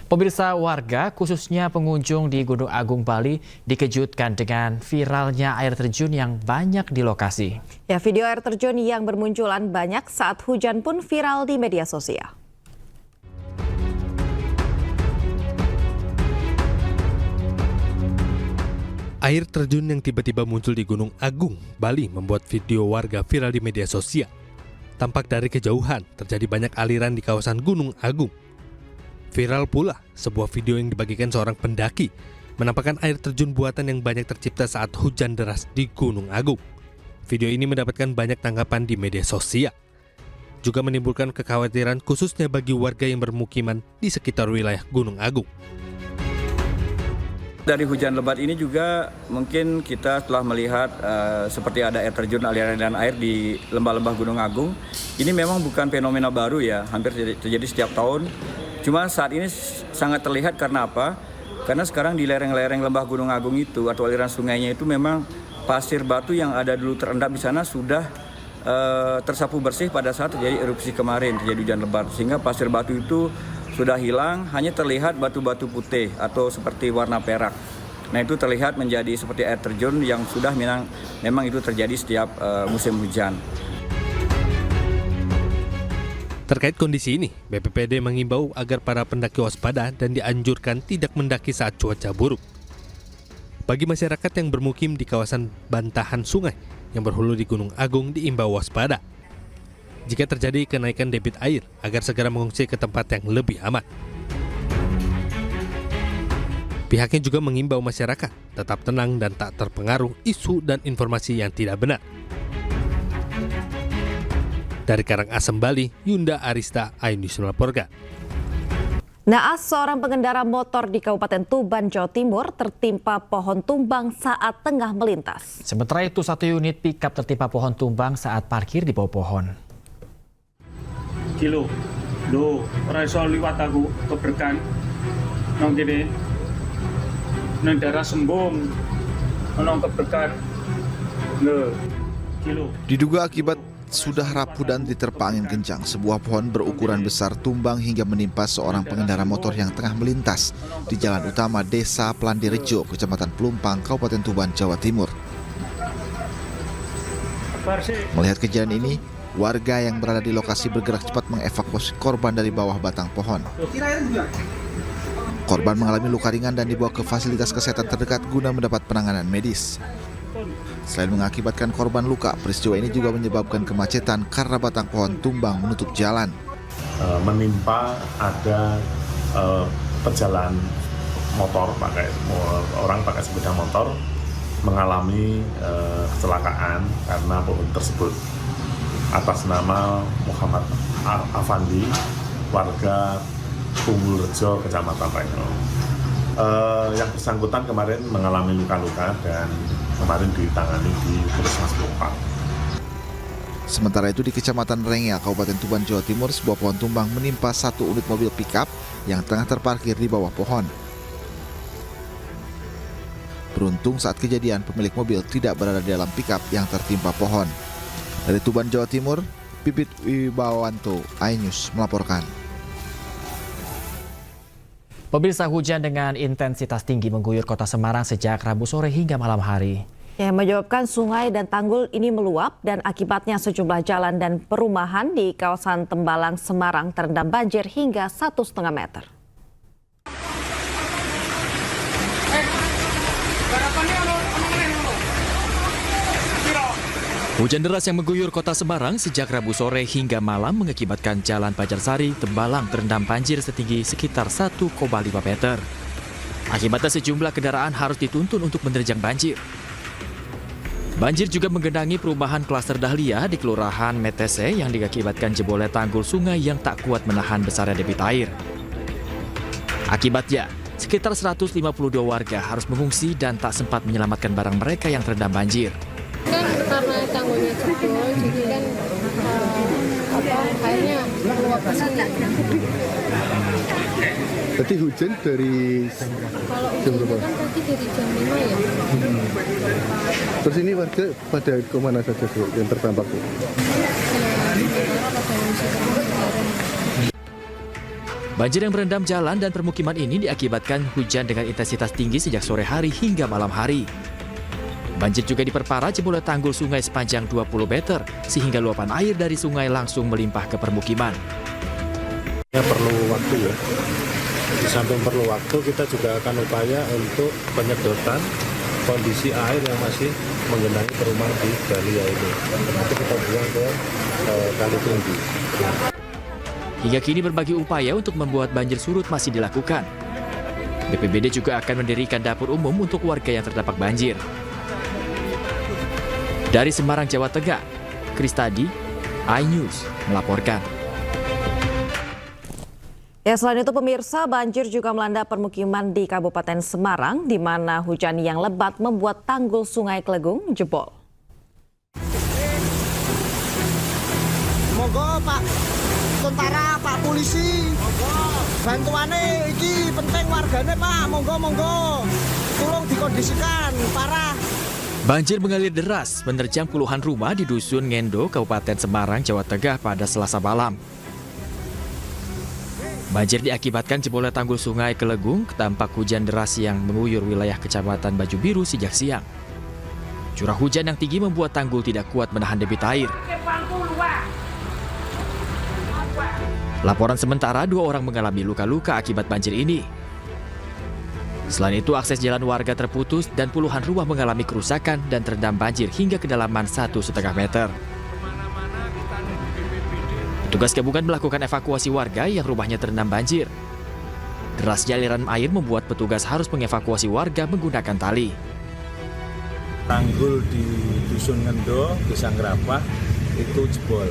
Pemirsa, warga khususnya pengunjung di Gunung Agung, Bali dikejutkan dengan viralnya air terjun yang banyak di lokasi. Ya, video air terjun yang bermunculan banyak saat hujan pun viral di media sosial. Air terjun yang tiba-tiba muncul di Gunung Agung, Bali membuat video warga viral di media sosial. Tampak dari kejauhan terjadi banyak aliran di kawasan Gunung Agung. Viral pula sebuah video yang dibagikan seorang pendaki menampakkan air terjun buatan yang banyak tercipta saat hujan deras di Gunung Agung. Video ini mendapatkan banyak tanggapan di media sosial. Juga menimbulkan kekhawatiran khususnya bagi warga yang bermukiman di sekitar wilayah Gunung Agung. Dari hujan lebat ini juga mungkin kita telah melihat seperti ada air terjun, aliran air di lembah-lembah Gunung Agung. Ini memang bukan fenomena baru ya, hampir terjadi setiap tahun. Cuma saat ini sangat terlihat karena apa? Karena sekarang di lereng-lereng lembah Gunung Agung itu atau aliran sungainya itu memang pasir batu yang ada dulu terendap di sana sudah tersapu bersih pada saat terjadi erupsi kemarin, terjadi hujan lebat. Sehingga pasir batu itu sudah hilang, hanya terlihat batu-batu putih atau seperti warna perak. Nah, itu terlihat menjadi seperti air terjun yang sudah memang itu terjadi setiap musim hujan. Terkait kondisi ini, BPPD mengimbau agar para pendaki waspada dan dianjurkan tidak mendaki saat cuaca buruk. Bagi masyarakat yang bermukim di kawasan bantahan sungai yang berhulu di Gunung Agung diimbau waspada. Jika terjadi kenaikan debit air, agar segera mengungsi ke tempat yang lebih aman. Pihaknya juga mengimbau masyarakat tetap tenang dan tak terpengaruh isu dan informasi yang tidak benar. Dari Karangasem, Bali, Yunda Arista, iNews melaporkan. Naas, seorang pengendara motor di Kabupaten Tuban, Jawa Timur tertimpa pohon tumbang saat tengah melintas. Sementara itu, satu unit pickup tertimpa pohon tumbang saat parkir di bawah pohon. Kilo, do, ora iso liwat aku keberkan, nang kene, nang daerah Sembung, nang keberkan, le, kilo. Diduga akibat sudah rapuh dan diterpa angin kencang, sebuah pohon berukuran besar tumbang hingga menimpa seorang pengendara motor yang tengah melintas di jalan utama Desa Plandirejo, Kecamatan Pelumpang, Kabupaten Tuban, Jawa Timur. Melihat kejadian ini, warga yang berada di lokasi bergerak cepat mengevakuasi korban dari bawah batang pohon. Korban mengalami luka ringan dan dibawa ke fasilitas kesehatan terdekat guna mendapat penanganan medis. Selain mengakibatkan korban luka, peristiwa ini juga menyebabkan kemacetan karena batang pohon tumbang menutup jalan. Menimpa ada pejalan motor, orang pakai sepeda motor mengalami kecelakaan karena pohon tersebut. Atas nama Muhammad Afandi, warga Punggulrejo, Kecamatan Rengel. Yang bersangkutan kemarin mengalami luka-luka dan kemarin ditangani di Puskesmas Pelumpang. Sementara itu di Kecamatan Rengel, Kabupaten Tuban, Jawa Timur, sebuah pohon tumbang menimpa satu unit mobil pickup yang tengah terparkir di bawah pohon. Beruntung saat kejadian pemilik mobil tidak berada di dalam pickup yang tertimpa pohon. Dari Tuban, Jawa Timur, Pipit Wibawanto, iNews melaporkan. Pemirsa, hujan dengan intensitas tinggi mengguyur kota Semarang sejak Rabu sore hingga malam hari. Yang menyebabkan sungai dan tanggul ini meluap dan akibatnya sejumlah jalan dan perumahan di kawasan Tembalang, Semarang terendam banjir hingga 1,5 meter. Hujan deras yang mengguyur kota Semarang sejak Rabu sore hingga malam mengakibatkan Jalan Pajarsari, Tembalang terendam banjir setinggi sekitar 1,5 meter. Akibatnya sejumlah kendaraan harus dituntun untuk menerjang banjir. Banjir juga menggenangi perumahan klaster Dahlia di Kelurahan Metese yang diakibatkan jebolnya tanggul sungai yang tak kuat menahan besarnya debit air. Akibatnya, sekitar 152 warga harus mengungsi dan tak sempat menyelamatkan barang mereka yang terendam banjir. Kan karena tanggulnya jebol, jadi kan airnya meluap ke sini. Tadi hujan dari Kalau hujan kan tadi dari jam 5 ya. Terus ini warga pada kemana saja yang terdampak? Sementara pada mengungsi ke Manggarai. Banjir yang merendam jalan dan permukiman ini diakibatkan hujan dengan intensitas tinggi sejak sore hari hingga malam hari. Banjir juga diperparah jebolnya tanggul sungai sepanjang 20 meter, sehingga luapan air dari sungai langsung melimpah ke permukiman. Perlu waktu ya. Di samping perlu waktu, kita juga akan upaya untuk penyedotan kondisi air yang masih menggenangi perumahan di Dahlia ini. Nanti kita buang ke Kali Tinggi. Hingga kini berbagai upaya untuk membuat banjir surut masih dilakukan. BPBD juga akan mendirikan dapur umum untuk warga yang terdampak banjir. Dari Semarang, Jawa Tengah, Kristadi, iNews melaporkan. Ya, selain itu pemirsa, banjir juga melanda permukiman di Kabupaten Semarang, di mana hujan yang lebat membuat tanggul Sungai Kelegung jebol. Monggo Pak Tentara, Pak Polisi, bantuannya iki penting wargane Pak, monggo, tolong dikondisikan, parah. Banjir mengalir deras menerjang puluhan rumah di Dusun Ngendo, Kabupaten Semarang, Jawa Tengah pada Selasa malam. Banjir diakibatkan jebolnya tanggul Sungai Kelegung, dampak hujan deras yang mengguyur wilayah Kecamatan Baju Biru sejak siang. Curah hujan yang tinggi membuat tanggul tidak kuat menahan debit air. Laporan sementara, 2 orang mengalami luka-luka akibat banjir ini. Selain itu, akses jalan warga terputus dan puluhan rumah mengalami kerusakan dan terendam banjir hingga kedalaman 1,5 meter. Petugas gabungan melakukan evakuasi warga yang rumahnya terendam banjir. Derasnya aliran air membuat petugas harus mengevakuasi warga menggunakan tali. Tanggul di Dusun Ngendo, Desa Ngerapah itu jebol.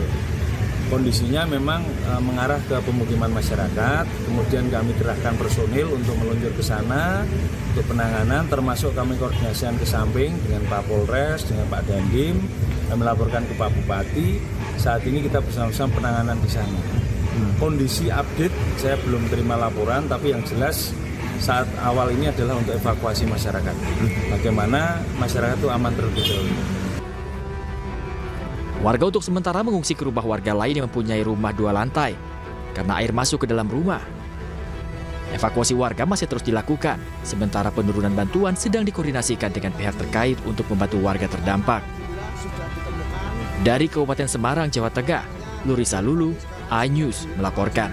Kondisinya memang mengarah ke pemukiman masyarakat, kemudian kami kerahkan personil untuk meluncur ke sana untuk penanganan, termasuk kami koordinasikan ke samping dengan Pak Polres, dengan Pak Dandim, kami melaporkan ke Pak Bupati. Saat ini kita bersama-sama penanganan di sana. Kondisi update saya belum terima laporan, tapi yang jelas saat awal ini adalah untuk evakuasi masyarakat. Bagaimana masyarakat itu aman terlebih dahulu. Warga untuk sementara mengungsi ke rumah warga lain yang mempunyai rumah 2 lantai karena air masuk ke dalam rumah. Evakuasi warga masih terus dilakukan, sementara penurunan bantuan sedang dikoordinasikan dengan pihak terkait untuk membantu warga terdampak. Dari Kabupaten Semarang, Jawa Tengah, Lurisa Lulu, iNews melaporkan.